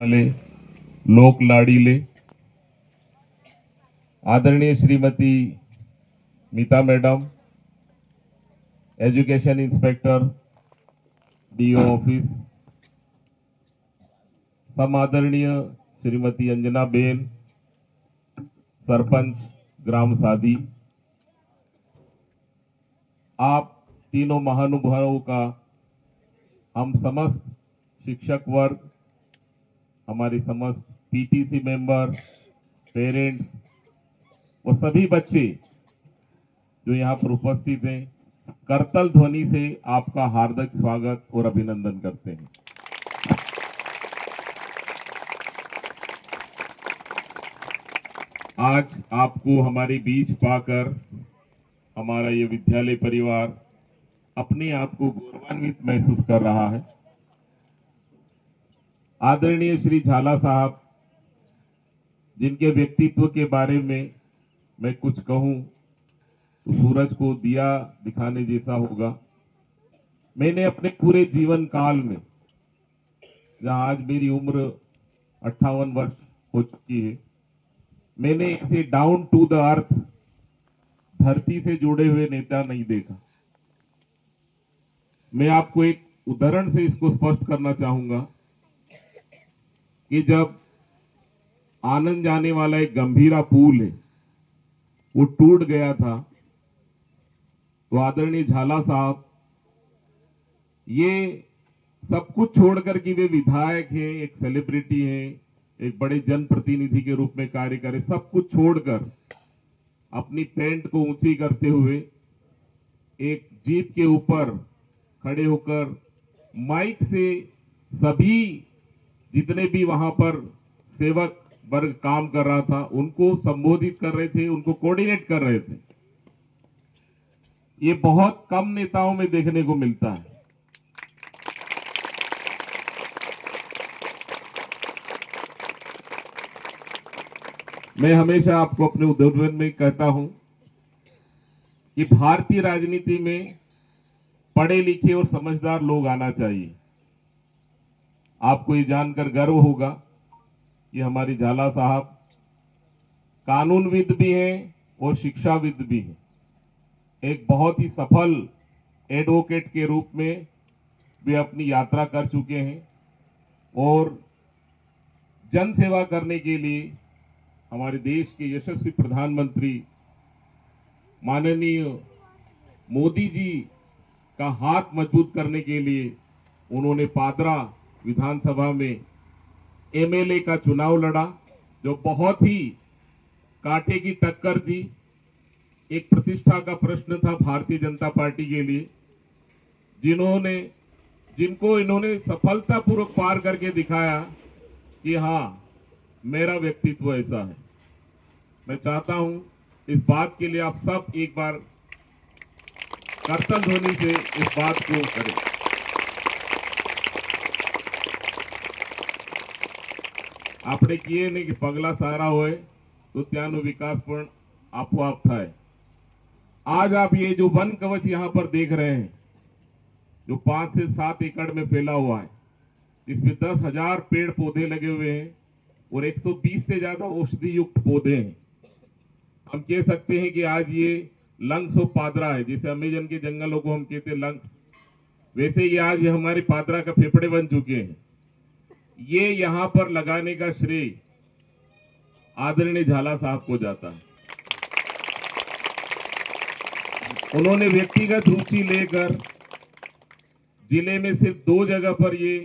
वाले लोक लाडीले आदरणीय Shrimati Meeta madam, education inspector DO office, सम आदरणीय श्रीमती अंजना बेन, सरपंच ग्राम सादी, आप तीनों महानुभावों का हम समस्त शिक्षक वर्ग, हमारे समस्त पीटीसी मेंबर, पेरेंट्स और सभी बच्चे जो यहाँ पर उपस्थित हैं, करतल ध्वनि से आपका हार्दिक स्वागत और अभिनंदन करते हैं। आज आपको हमारे बीच पाकर हमारा ये विद्यालय परिवार अपने आप को गौरवान्वित महसूस कर रहा है। आदरणीय श्री झाला साहब, जिनके व्यक्तित्व के बारे में मैं कुछ कहूं तो सूरज को दिया दिखाने जैसा होगा। मैंने अपने पूरे जीवन काल में, जहां आज मेरी उम्र 58 वर्ष हो चुकी है, मैंने ऐसे डाउन टू द अर्थ धरती से जुड़े हुए नेता नहीं देखा। मैं आपको एक उदाहरण से इसको स्पष्ट करना चाहूंगा कि जब आनंद जाने वाला एक गंभीरा पुल है वो टूट गया था, तो आदरणीय झाला साहब ये सब कुछ छोड़कर कि वे विधायक हैं, एक सेलिब्रिटी हैं, एक बड़े जनप्रतिनिधि के रूप में कार्य करे, सब कुछ छोड़कर अपनी पैंट को ऊंची करते हुए एक जीप के ऊपर खड़े होकर माइक से सभी जितने भी वहां पर सेवक वर्ग काम कर रहा था उनको संबोधित कर रहे थे, उनको कोऑर्डिनेट कर रहे थे। ये बहुत कम नेताओं में देखने को मिलता है। मैं हमेशा आपको अपने उद्बोधन में कहता हूं कि भारतीय राजनीति में पढ़े लिखे और समझदार लोग आना चाहिए। आपको ये जानकर गर्व होगा कि हमारी झाला साहब कानूनविद भी हैं और शिक्षाविद भी हैं। एक बहुत ही सफल एडवोकेट के रूप में वे अपनी यात्रा कर चुके हैं और जन सेवा करने के लिए हमारे देश के यशस्वी प्रधानमंत्री माननीय मोदी जी का हाथ मजबूत करने के लिए उन्होंने पादरा विधानसभा में एमएलए का चुनाव लड़ा, जो बहुत ही कांटे की टक्कर थी। एक प्रतिष्ठा का प्रश्न था भारतीय जनता पार्टी के लिए, जिनको इन्होंने सफलतापूर्वक पार करके दिखाया कि हाँ, मेरा व्यक्तित्व ऐसा है। मैं चाहता हूं इस बात के लिए आप सब एक बार करतल ध्वनि से इस बात को करें। આપણે કહીએ ને કે પગલા સારા હોય તો ત્યાંનો વિકાસ પણ આપોઆપ થાય। आज आप ये जो वन कवच यहाँ पर देख रहे हैं, जो 5 से 7 एकड़ में फैला हुआ है, इसमें 10,000 पेड़ पौधे लगे हुए हैं और 120 से ज्यादा औषधि युक्त पौधे हैं। हम कह सकते हैं कि आज ये लंग्स ऑफ पादरा है। जैसे अमेजन के जंगलों को हम कहते हैं लंग्स, वैसे ही आज ये हमारे पादरा का फेफड़े बन चुके हैं। ये यहां पर लगाने का श्रेय आदरणीय झाला साहब को जाता है। उन्होंने व्यक्तिगत रुचि लेकर जिले में सिर्फ 2 जगह पर ये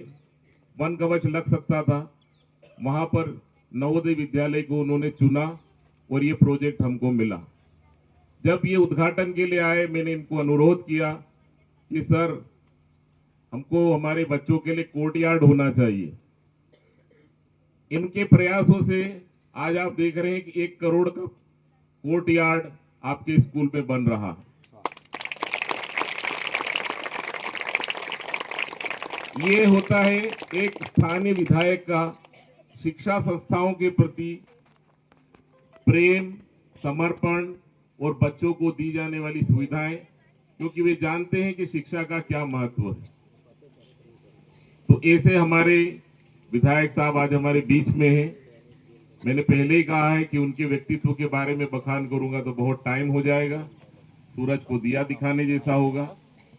वन कवच लग सकता था, वहां पर नवोदय विद्यालय को उन्होंने चुना और ये प्रोजेक्ट हमको मिला। जब ये उद्घाटन के लिए आए, मैंने इनको अनुरोध किया कि सर, हमको हमारे बच्चों के लिए कोर्टयार्ड होना चाहिए। इनके प्रयासों से आज आप देख रहे हैं कि 1 करोड़ का कोर्टयार्ड आपके स्कूल में बन रहा है। ये होता है एक स्थानीय विधायक का शिक्षा संस्थाओं के प्रति प्रेम, समर्पण और बच्चों को दी जाने वाली सुविधाएं, क्योंकि वे जानते हैं कि शिक्षा का क्या महत्व है। तो ऐसे हमारे विधायक साहब आज हमारे बीच में हैं। मैंने पहले ही कहा है कि उनके व्यक्तित्व के बारे में बखान करूंगा तो बहुत टाइम हो जाएगा, सूरज को दिया दिखाने जैसा होगा।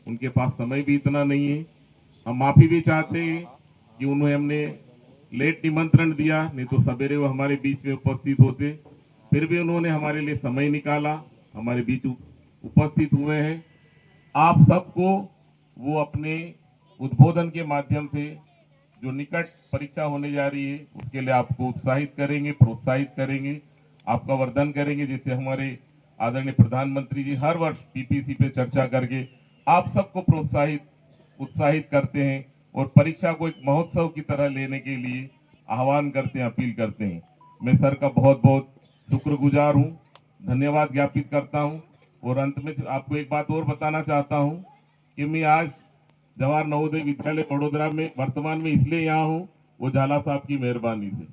उनके पास समय भी इतना नहीं है। हम माफी भी चाहते हैं कि उन्हें हमने लेट निमंत्रण दिया, नहीं तो सवेरे वो हमारे बीच में उपस्थित होते। फिर भी उन्होंने हमारे लिए समय निकाला, हमारे बीच उपस्थित हुए हैं। आप सबको वो अपने उद्बोधन के माध्यम से जो निकट परीक्षा होने जा रही है उसके लिए आपको उत्साहित करेंगे, प्रोत्साहित करेंगे, आपका वर्धन करेंगे। जैसे हमारे आदरणीय प्रधानमंत्री जी हर वर्ष पीपीसी पे चर्चा करके आप सबको प्रोत्साहित उत्साहित करते हैं और परीक्षा को एक महोत्सव की तरह लेने के लिए आह्वान करते हैं, अपील करते हैं। मैं सर का बहुत बहुत शुक्रगुजार हूँ, धन्यवाद ज्ञापित करता हूँ। और अंत में आपको एक बात और बताना चाहता हूँ कि मैं आज जवाहर नवोदय विद्यालय बड़ोदरा में वर्तमान में इसलिए यहाँ हूँ, वो झाला साहब की मेहरबानी से।